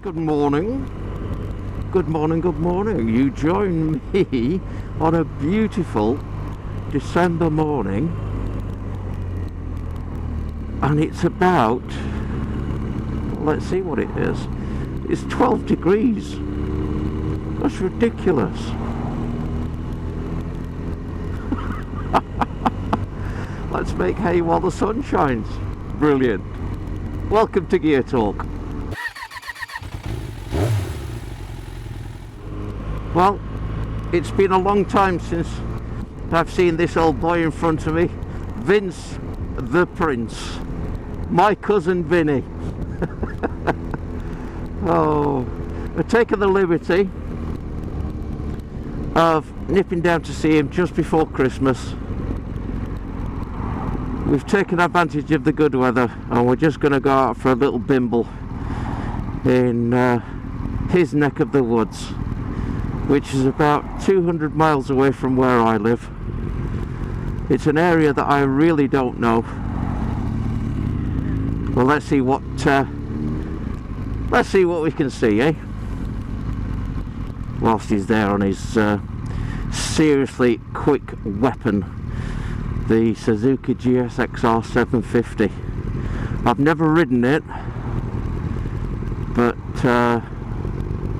Good morning. Good morning, good morning. You join me on a beautiful December morning, and it's about, let's see what it is. It's 12 degrees. That's ridiculous. Let's make hay while the sun shines. Brilliant. Welcome to Gear Talk. Well, it's been a long time since I've seen this old boy in front of me, Vince the Prince, my cousin Vinny. Oh, I've taken the liberty of nipping down to see him just before Christmas. We've taken advantage of the good weather and we're just going to go out for a little bimble in his neck of the woods, which is about 200 miles away from where I live. It's an area that I really don't know. Well, let's see what we can see, eh? Whilst he's there on his seriously quick weapon, the Suzuki GSXR 750. I've never ridden it, but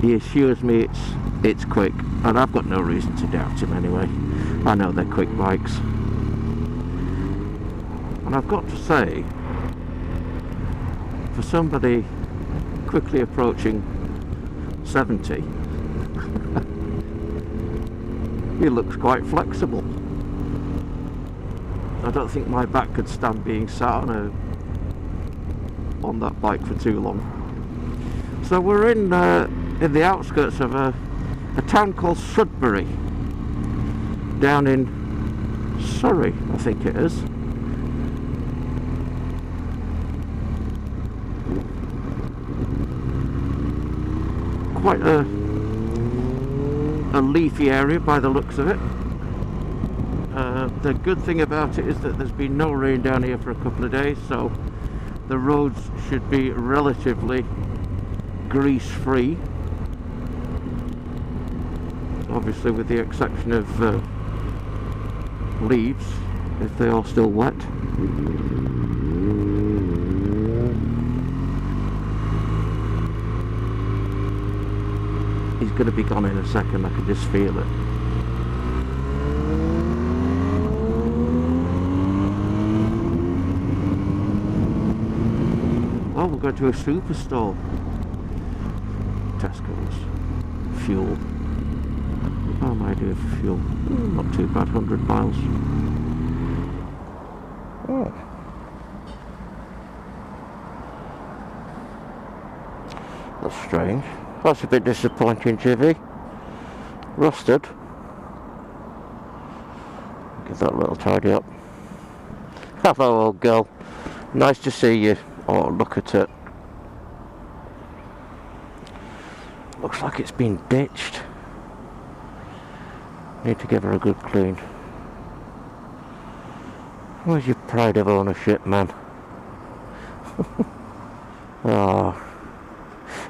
he assures me it's quick, and I've got no reason to doubt him anyway. I know they're quick bikes. And I've got to say, for somebody quickly approaching 70, he looks quite flexible. I don't think my back could stand being sat on that bike for too long. So we're in the outskirts of a town called Sudbury, down in Surrey, I think it is. Quite a leafy area by the looks of it. The good thing about it is that there's been no rain down here for a couple of days, so the roads should be relatively grease-free. Obviously with the exception of leaves, if they are still wet. He's going to be gone in a second, I can just feel it. Well, we'll go to a superstore. Tesco's. Fuel. How am I doing for fuel? Not too bad, 100 miles. Oh. That's strange. That's a bit disappointing, Jivvy. Rusted. Give that a little tidy up. Hello, old girl. Nice to see you. Oh, look at it. Looks like it's been ditched. Need to give her a good clean. Where's your pride of ownership, man? Oh.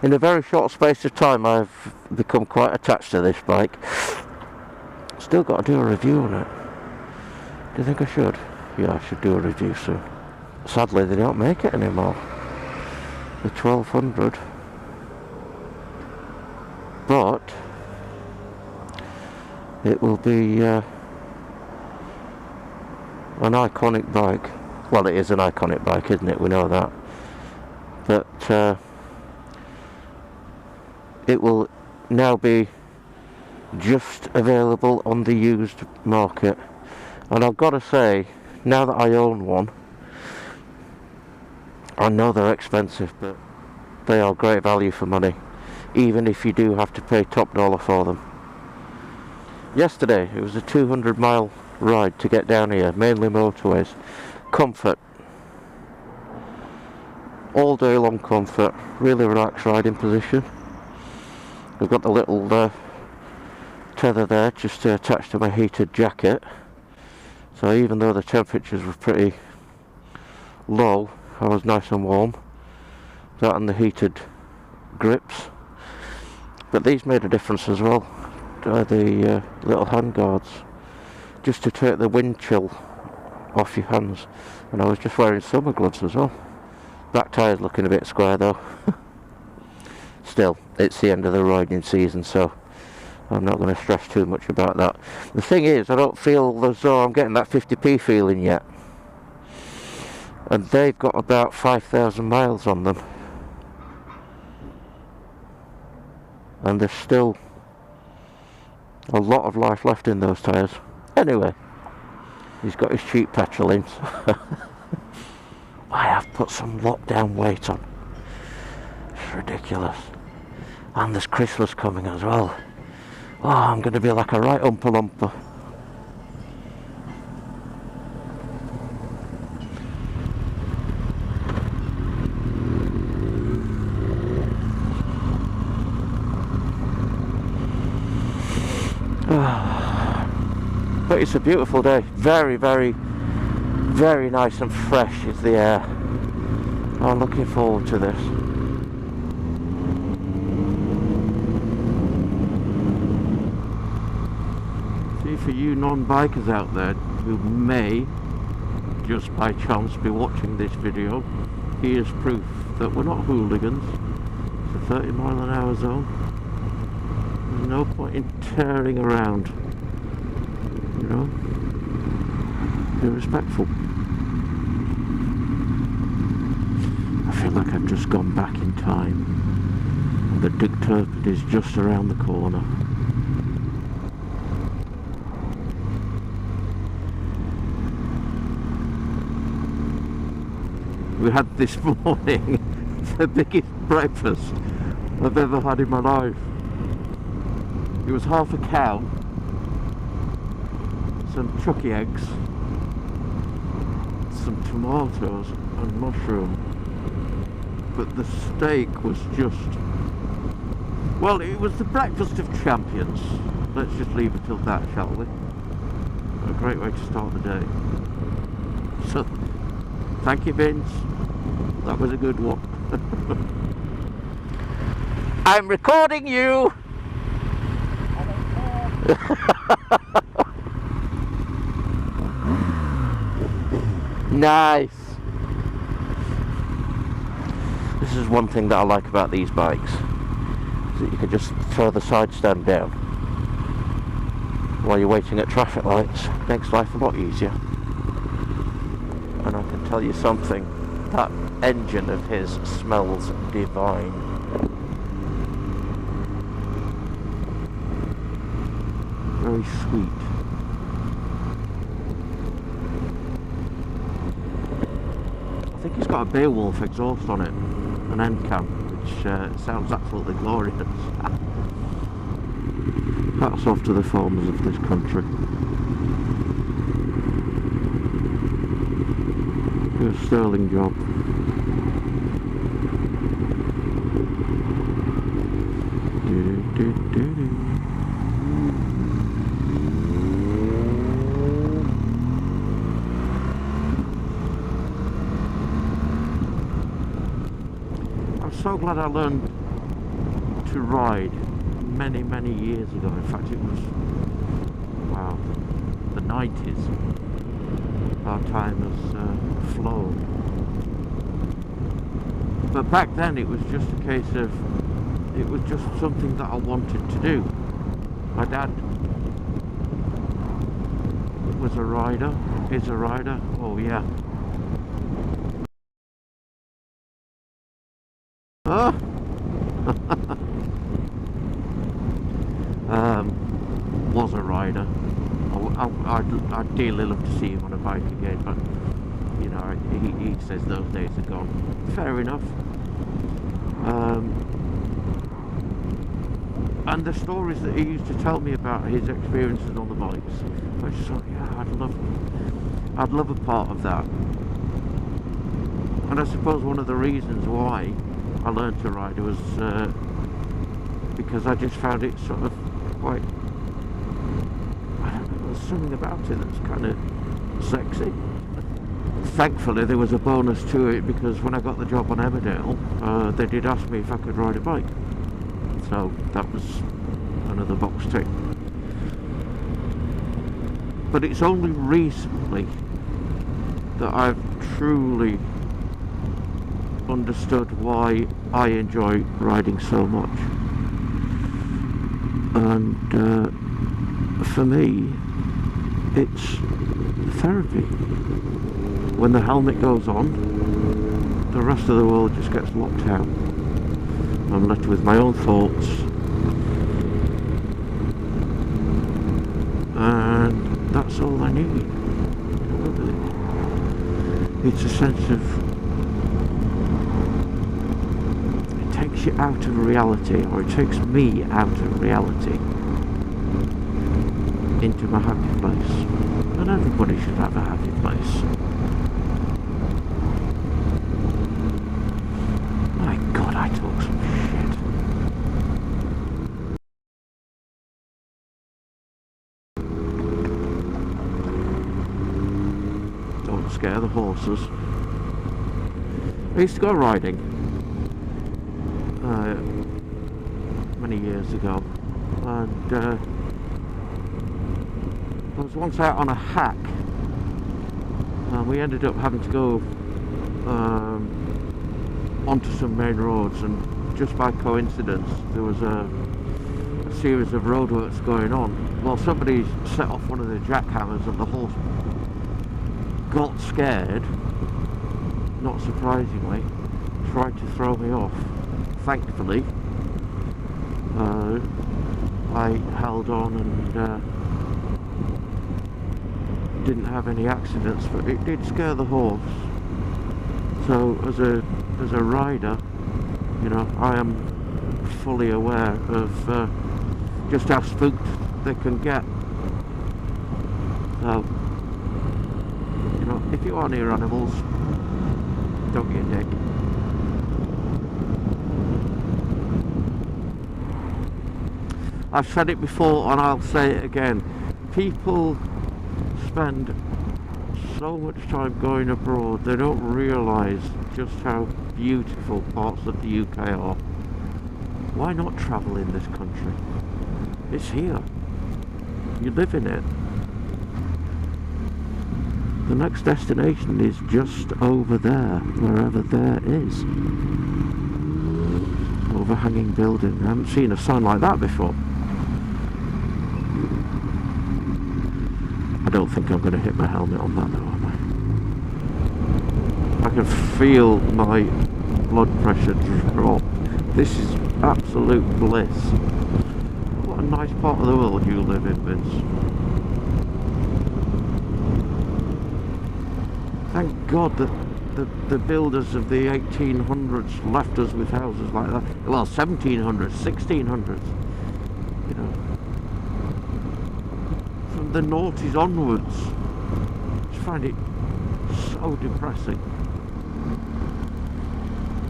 In a very short space of time I've become quite attached to this bike. Still got to do a review on it. Do you think I should? Yeah, I should do a review soon. Sadly they don't make it anymore. The 1200. But it will be an iconic bike. Well, it is an iconic bike, isn't it? We know that. But it will now be just available on the used market. And I've got to say, now that I own one, I know they're expensive, but they are great value for money, even if you do have to pay top dollar for them. Yesterday, it was a 200-mile ride to get down here, mainly motorways. Comfort. All day long comfort, really relaxed riding position. We've got the little tether there just to attach to my heated jacket. So even though the temperatures were pretty low, I was nice and warm. That and the heated grips, but these made a difference as well. The little hand guards, just to take the wind chill off your hands. And I was just wearing summer gloves as well. Back tyre's looking a bit square though. Still, it's the end of the riding season, so I'm not going to stress too much about that. The thing is, I don't feel as though I'm getting that 50p feeling yet. And they've got about 5,000 miles on them. And there's still a lot of life left in those tyres. Anyway, he's got his cheap petrol in. I have put some lockdown weight on. It's ridiculous. And there's Christmas coming as well. Oh, I'm going to be like a right Oompa Loompa. But it's a beautiful day. Very, very, very nice and fresh is the air. I'm looking forward to this. See, for you non-bikers out there who may, just by chance, be watching this video, here's proof that we're not hooligans. It's a 30-mile-an-hour zone. There's no point in tearing around. You know, be respectful. I feel like I've just gone back in time, and the DECRIPTION is just around the corner. We had this morning the biggest breakfast I've ever had in my life. It was half a cow, some chucky eggs, some tomatoes and mushroom, but the steak was just, well, it was the breakfast of champions. Let's just leave it till that, shall we? A great way to start the day. So, thank you, Vince. That was a good one. I'm recording you. Nice. This is one thing that I like about these bikes, is that you can just throw the side stand down while you're waiting at traffic lights. Makes life a lot easier. And I can tell you something, that engine of his smells divine. Very sweet. I think he's got a Beowulf exhaust on it, an end cam, which sounds absolutely glorious. Hats off to the farmers of this country. Do a sterling job. I'm so glad I learned to ride many, many years ago. In fact, it was, wow, the 90s. Our time has flown. But back then it was just a case of, it was just something that I wanted to do. My dad was a rider, is a rider, oh yeah. Oh. Was a rider. I'd dearly love to see him on a bike again, but you know, he says those days are gone. Fair enough. And the stories that he used to tell me about his experiences on the bikes, I just thought, yeah, I'd love a part of that. And I suppose one of the reasons why I learned to ride was because I just found it sort of quite, I don't know, there's something about it that's kind of sexy. thankfully there was a bonus to it, because when I got the job on Emmerdale, they did ask me if I could ride a bike. So that was another box tick. But it's only recently that I've truly understood why I enjoy riding so much. And for me, it's therapy. When the helmet goes on, the rest of the world just gets locked out. I'm left with my own thoughts, and that's all I need. It's a sense of, it takes you out of reality, or it takes me out of reality into my happy place. And everybody should have a happy place. My God, I talk some shit. Don't scare the horses. I used to go riding many years ago, and I was once out on a hack, and we ended up having to go onto some main roads, and just by coincidence there was a series of roadworks going on. Well, somebody set off one of the jackhammers, and the horse got scared, not surprisingly, tried to throw me off. Thankfully, I held on and didn't have any accidents, but it did scare the horse. So as a rider, you know, I am fully aware of just how spooked they can get. So, you know, if you are near animals, don't be a dick. I've said it before and I'll say it again. People spend so much time going abroad, they don't realise just how beautiful parts of the UK are. Why not travel in this country? It's here. You live in it. The next destination is just over there, wherever there is. Overhanging building. I haven't seen a sign like that before. I don't think I'm going to hit my helmet on that though, am I? I can feel my blood pressure drop. This is absolute bliss. What a nice part of the world you live in, Vince. Thank God that the builders of the 1800s left us with houses like that. Well, 1700s, 1600s. You know, from the noughties onwards. I just find it so depressing.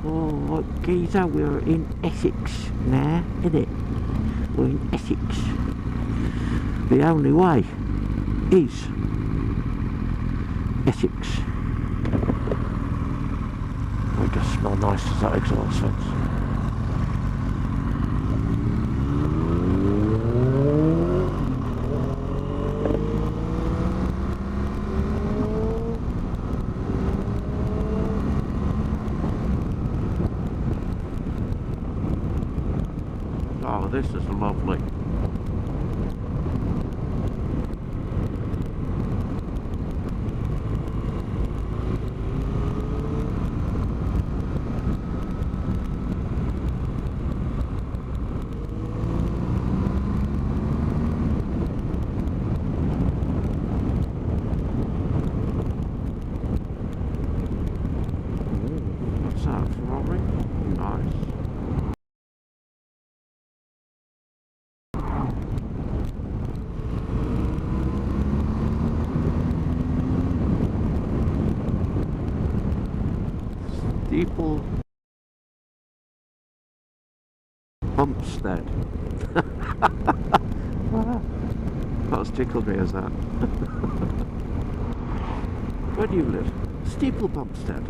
Oh, look, geezer, we're in Essex now, innit? We're in Essex. The only way is Essex. Oh, it does smell nice, does that exhaust fence? Oh, this is lovely. What's that, Ferrari? Nice. Steeple Bumpstead. That's tickled me as that. Where do you live? Steeple Bumpstead.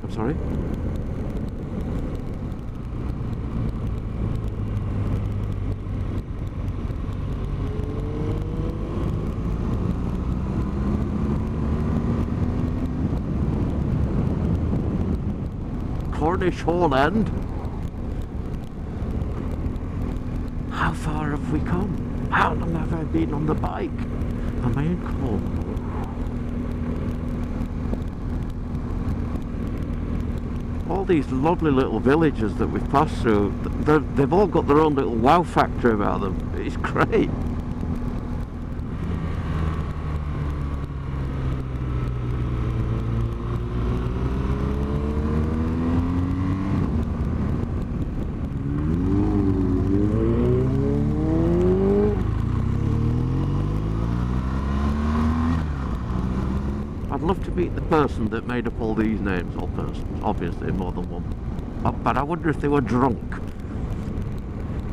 I'm sorry? Cornish Hall End. How far have we come? How long have I been on the bike? Am I in Cornwall? All these lovely little villages that we've passed through, they've all got their own little wow factor about them. It's great. I'd love to meet the person that made up all these names, or persons, obviously more than one. But I wonder if they were drunk.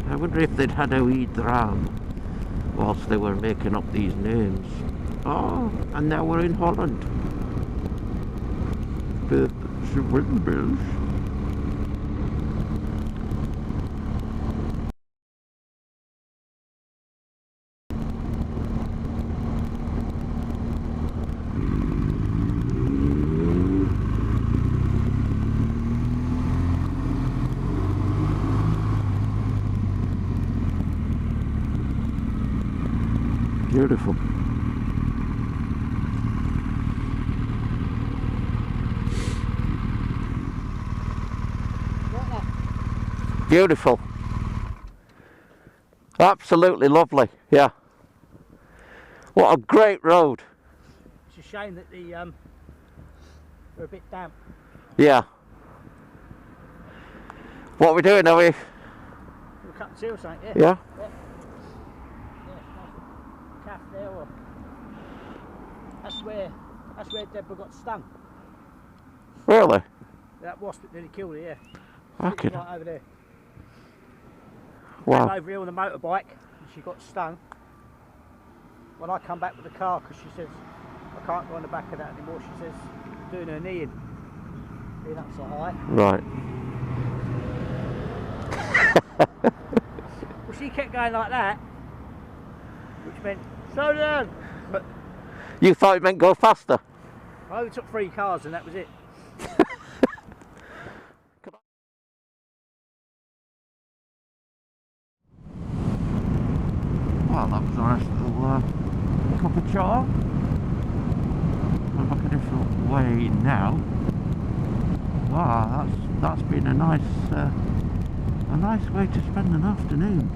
I wonder if they'd had a wee dram whilst they were making up these names. Oh, and now we're in Holland. The windmills. Beautiful. Beautiful. Absolutely lovely, yeah. What a great road. It's a shame that we're a bit damp. Yeah. What are we doing, are we? We'll cut the seal something, yeah. Yeah? Yeah. Calf there, or that's where Deborah got stung. Really? That wasp that nearly killed her, yeah. Okay. Right over there. Wow. Came over here on the motorbike and she got stung. When I come back with the car, because she says I can't go on the back of that anymore, she says doing her knee in. Being up so high. Right. Well, she kept going like that, which meant slow down. But You thought it meant go faster? I only took 3 cars and that was it. Well, that was a nice little cup of char. We're back a different way now. Wow, that's been a nice way to spend an afternoon.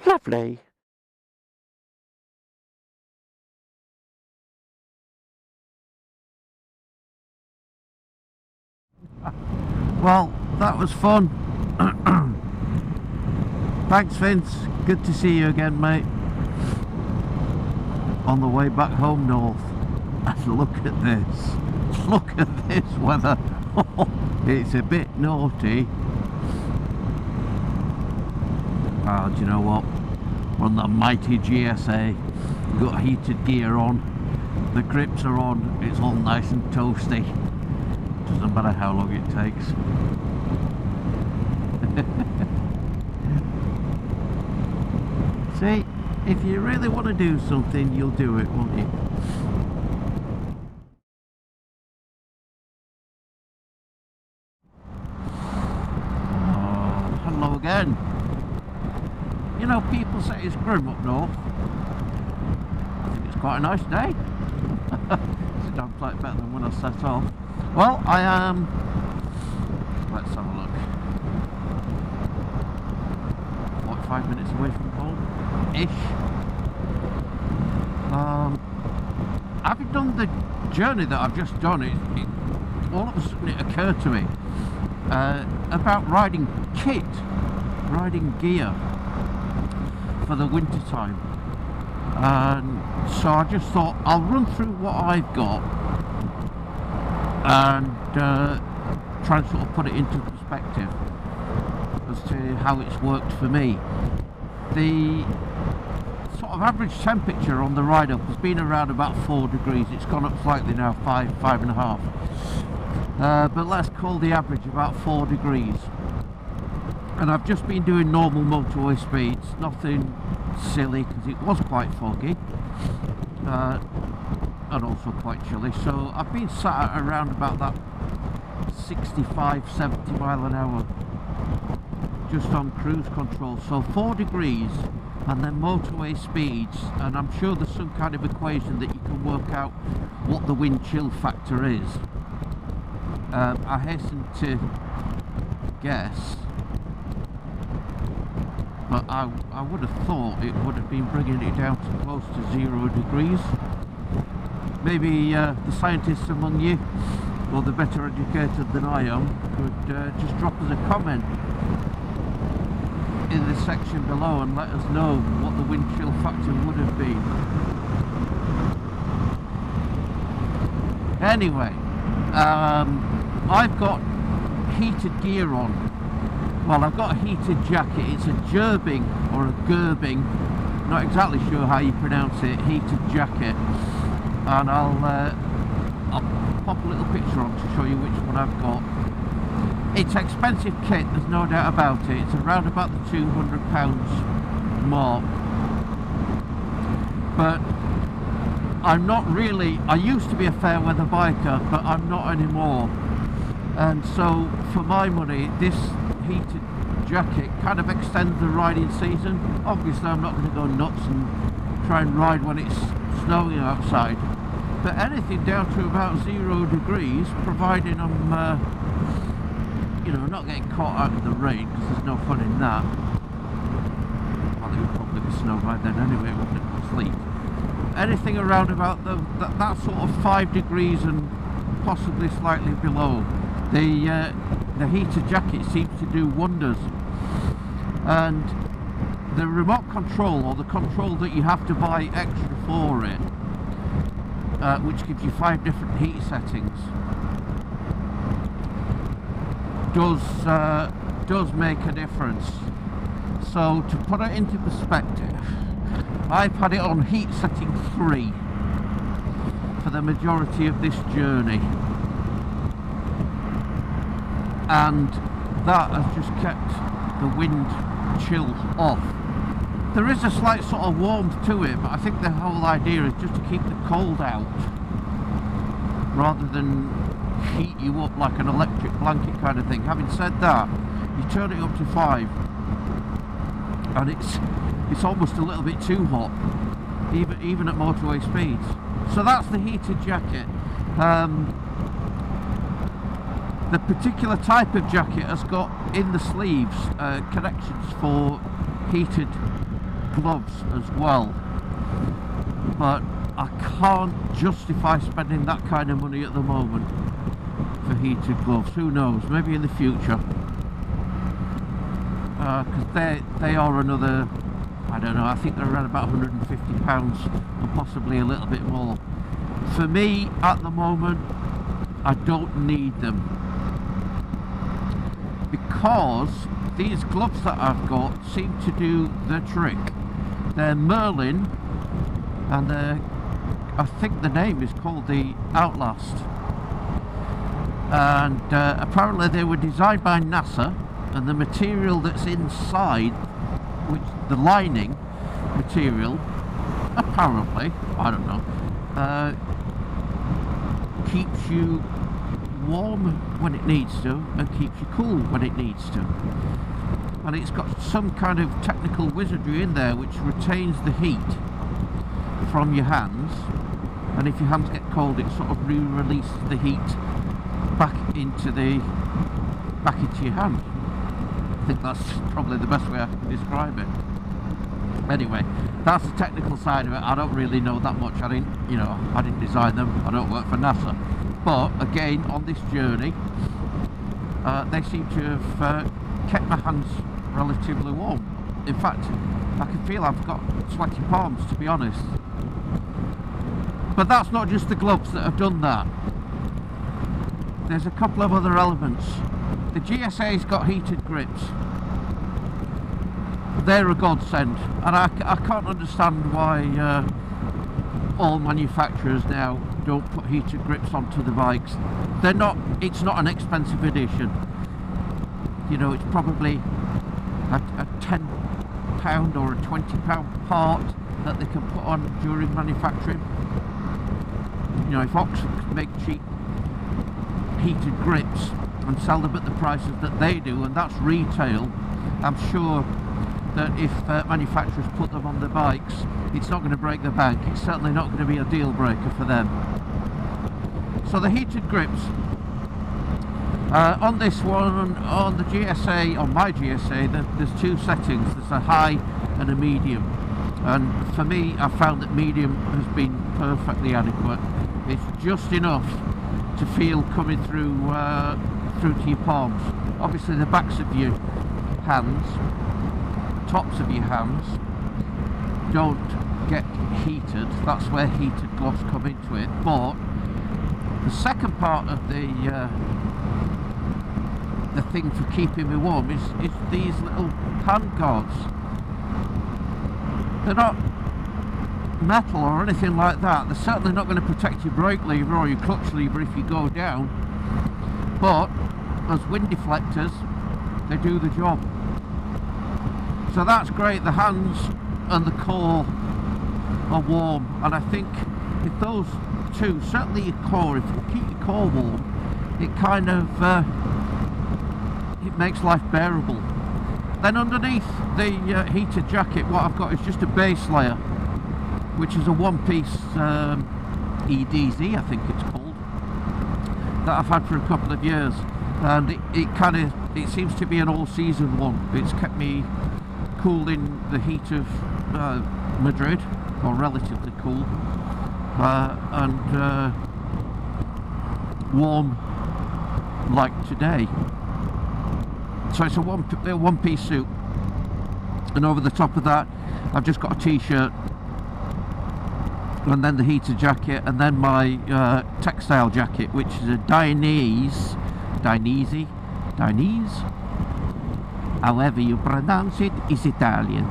Lovely. Well, that was fun. Thanks, Vince. Good to see you again, mate. On the way back home north. And look at this. Look at this weather. It's a bit naughty. Oh, do you know what? We're on the mighty GSA. We've got heated gear on. the grips are on, it's all nice and toasty. Doesn't matter how long it takes. See, if you really want to do something, you'll do it, won't you? Oh, hello again. You know, people say it's grim up north. I think it's quite a nice day. It's a damn sight better than when I set off. Well, I am... let's have a look. 45 minutes away from home-ish. Having done the journey that I've just done, all of a sudden it occurred to me about riding kit, riding gear for the winter time. And so I just thought I'll run through what I've got and try and sort of put it into perspective as to how it's worked for me. The sort of average temperature on the ride up has been around about 4 degrees. It's gone up slightly now, 5.5. But let's call the average about 4 degrees. And I've just been doing normal motorway speeds, nothing silly, because it was quite foggy and also quite chilly. So I've been sat at around about that 65-70 mile an hour just on cruise control. So 4 degrees and then motorway speeds, and I'm sure there's some kind of equation that you can work out what the wind chill factor is. I hasten to guess, but I would have thought it would have been bringing it down to close to 0 degrees. Maybe the scientists among you, or the better educated than I am, could just drop us a comment in the section below and let us know what the wind chill factor would have been. Anyway, I've got heated gear on. Well, I've got a heated jacket. It's a gerbing or a gerbing, not exactly sure how you pronounce it, heated jacket. And I'll pop a little picture on to show you which one I've got. It's expensive kit, there's no doubt about it. It's around about the £200 mark. But I'm not really, I used to be a fair weather biker, but I'm not anymore. And so for my money, this heated jacket kind of extends the riding season. Obviously I'm not going to go nuts and try and ride when it's snowing outside. But anything down to about 0 degrees, providing I'm you know, not getting caught out of the rain, because there's no fun in that. Well, it would probably be snow by then anyway, wouldn't it? Sleet. Anything around about that sort of 5 degrees and possibly slightly below, the heated jacket seems to do wonders. And the remote control, or the control that you have to buy extra for it, which gives you 5 different heat settings, does make a difference. So to put it into perspective, I've had it on heat setting 3 for the majority of this journey, and that has just kept the wind chill off. There is a slight sort of warmth to it, but I think the whole idea is just to keep the cold out rather than heat you up like an electric blanket kind of thing. Having said that, you turn it up to 5 and it's almost a little bit too hot, even at motorway speeds. So that's the heated jacket. The particular type of jacket has got in the sleeves connections for heated gloves as well, but I can't justify spending that kind of money at the moment for heated gloves. Who knows, maybe in the future, because they are another, I don't know, I think they're around about £150 and possibly a little bit more. For me at the moment, I don't need them, because these gloves that I've got seem to do the trick. They're Merlin and they're I think the name is called the Outlast, and apparently they were designed by NASA, and the material that's inside, which the lining material, apparently, I don't know, keeps you warm when it needs to and keeps you cool when it needs to. And it's got some kind of technical wizardry in there which retains the heat from your hands, and if your hands get cold it sort of re-releases the heat back into your hand. I think that's probably the best way I can describe it. Anyway, that's the technical side of it. I don't really know that much. I didn't design them. I don't work for NASA. But again, on this journey, they seem to have kept my hands relatively warm. In fact, I can feel I've got sweaty palms, to be honest. But that's not just the gloves that have done that. There's a couple of other elements. The GSA's got heated grips. They're a godsend, and I can't understand why all manufacturers now don't put heated grips onto the bikes. It's not an expensive addition. You know, it's probably a £10 or a £20 part that they can put on during manufacturing. You know, if Oxford could make cheap heated grips and sell them at the prices that they do, and that's retail, I'm sure that if manufacturers put them on the bikes, it's not going to break the bank. It's certainly not going to be a deal breaker for them. So the heated grips on this one, on the GSA, on my GSA, there's two settings. There's a high and a medium, and for me I found that medium has been perfectly adequate. It's just enough to feel coming through to your palms. Obviously the backs of your hands, tops of your hands don't get heated. That's where heated gloves come into it. But the second part of the thing for keeping me warm is these little hand guards. They're not metal or anything like that. They're certainly not going to protect your brake lever or your clutch lever if you go down, but as wind deflectors they do the job. So that's great. The hands and the core are warm, and I think if those two, certainly your core, if you keep your core warm, it kind of it makes life bearable. Then underneath the heated jacket, what I've got is just a base layer, which is a one-piece EDZ, I think it's called, that I've had for a couple of years, and it seems to be an all-season one. It's kept me cool in the heat of Madrid, or relatively cool, and warm like today. So it's a one-piece suit, and over the top of that I've just got a t-shirt, and then the heated jacket, and then my textile jacket, which is a Dainese, however you pronounce it, is Italian.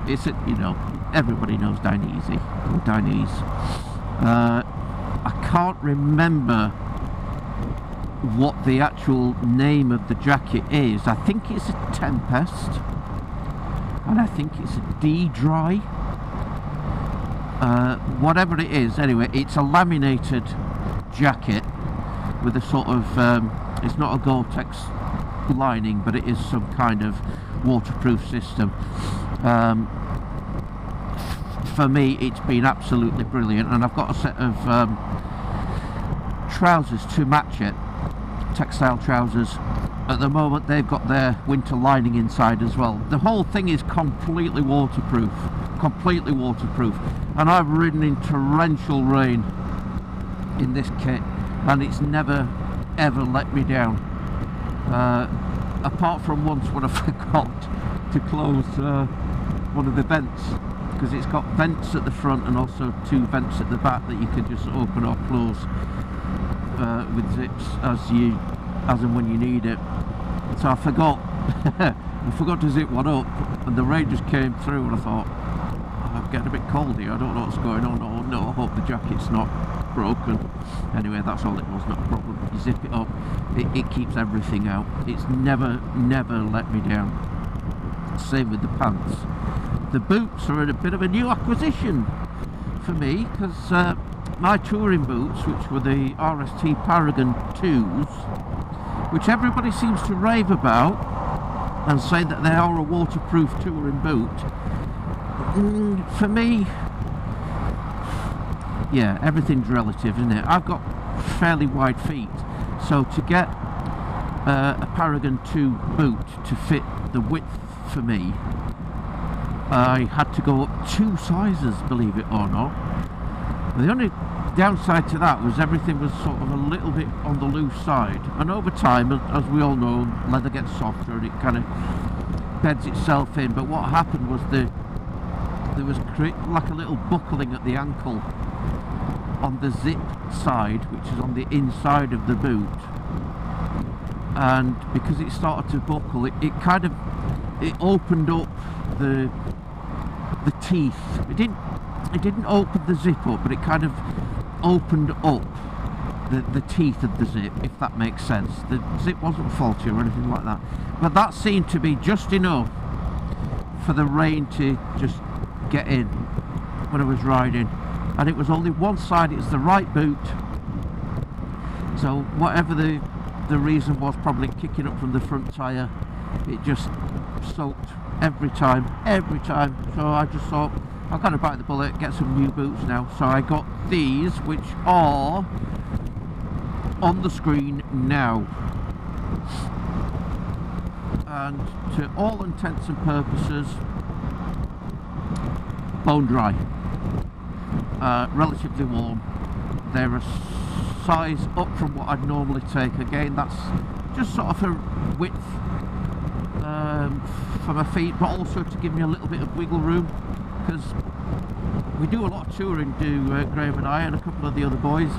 It's everybody knows Dainese or Dainese. I can't remember what the actual name of the jacket is. I think it's a Tempest, and I think it's a D-Dry. Whatever it is, anyway, it's a laminated jacket with a sort of, it's not a Gore-Tex lining, but it is some kind of waterproof system. For me, it's been absolutely brilliant, and I've got a set of trousers to match it, textile trousers. At the moment they've got their winter lining inside as well. The whole thing is completely waterproof, and I've ridden in torrential rain in this kit, and it's never ever let me down, apart from once when I forgot to close one of the vents, because it's got vents at the front and also two vents at the back that you can just open or close with zips as and when you need it. So I forgot I forgot to zip one up, and the rain just came through, and I thought, I'm getting a bit cold here, I don't know what's going on. Oh no, I hope the jacket's not broken. Anyway, that's all it was, not a problem. You zip it up, it keeps everything out. It's never let me down. Same with the pants. The boots are a bit of a new acquisition for me, because my touring boots, which were the RST Paragon 2s, which everybody seems to rave about and say that they are a waterproof touring boot, for me, yeah, everything's relative, isn't it? I've got fairly wide feet, so to get a Paragon 2 boot to fit the width for me, I had to go up 2 sizes, believe it or not. The only downside to that was everything was sort of a little bit on the loose side, and over time, as we all know, leather gets softer and it kind of beds itself in. But what happened was there was like a little buckling at the ankle on the zip side, which is on the inside of the boot, and because it started to buckle, it opened up the teeth. It didn't open the zip up, but it kind of opened up the teeth of the zip, if that makes sense. The zip wasn't faulty or anything like that, but that seemed to be just enough for the rain to just get in when I was riding. And it was only one side, it's the right boot, so whatever the reason was, probably kicking up from the front tyre, it just soaked every time. So I just thought, I've got to bite the bullet, get some new boots now. So I got these, which are on the screen now, and to all intents and purposes, bone dry, relatively warm. They're a size up from what I'd normally take. Again, that's just sort of a width for my feet, but also to give me a little bit of wiggle room, because we do a lot of touring, Graham and I and a couple of the other boys,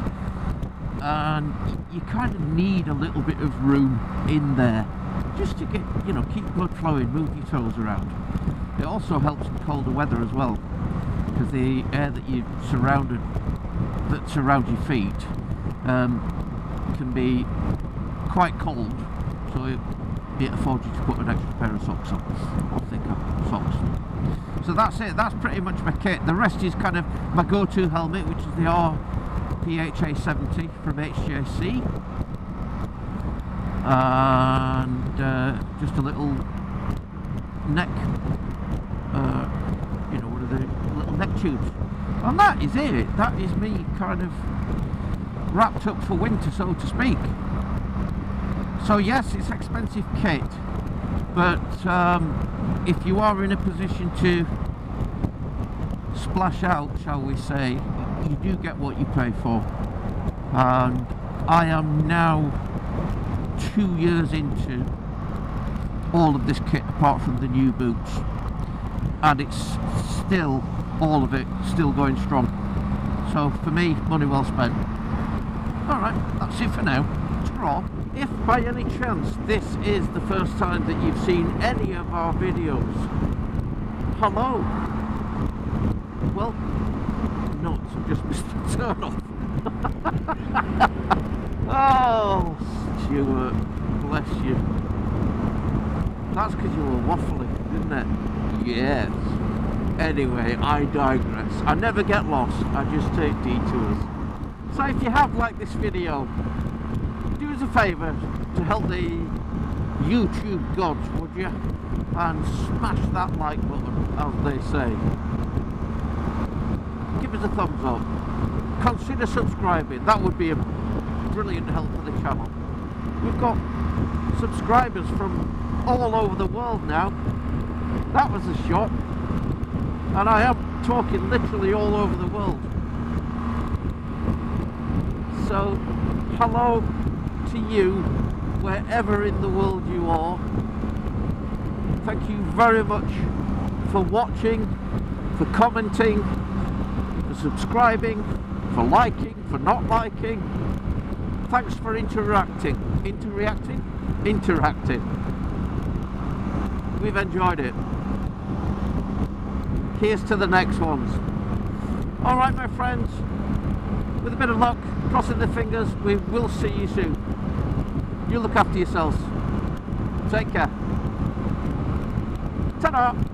and you kind of need a little bit of room in there just to get, keep blood flowing, move your toes around. It also helps in colder weather as well, because the air that surround your feet can be quite cold, so it affords you to put an extra pair of socks on, or thicker socks. So that's it, that's pretty much my kit. The rest is kind of my go-to helmet, which is the RPHA 70 from HJC, and just a little neck, one of the little neck tubes. And that is it. That is me kind of wrapped up for winter, so to speak. So yes, it's expensive kit, but if you are in a position to splash out, shall we say, you do get what you pay for. And I am now 2 years into all of this kit, apart from the new boots, and it's still, all of it, still going strong. So for me, money well spent. Alright, that's it for now. Ta-ra. If by any chance this is the first time that you've seen any of our videos, hello. Well, not, just missed the turn off. Oh, Stuart, bless you. That's because you were waffling, isn't it? Yes. Anyway, I digress. I never get lost, I just take detours. So if you have liked this video, do us a favour to help the YouTube gods, would you? And smash that like button, as they say. Give us a thumbs up. Consider subscribing, that would be a brilliant help for the channel. We've got subscribers from all over the world now. That was a shock. And I am talking literally all over the world. So, hello to you, wherever in the world you are. Thank you very much for watching, for commenting, for subscribing, for liking, for not liking. Thanks for interacting. Interacting. We've enjoyed it. here's to the next ones. Alright my friends, with a bit of luck, crossing the fingers, we will see you soon. You look after yourselves. Take care. Ta-da!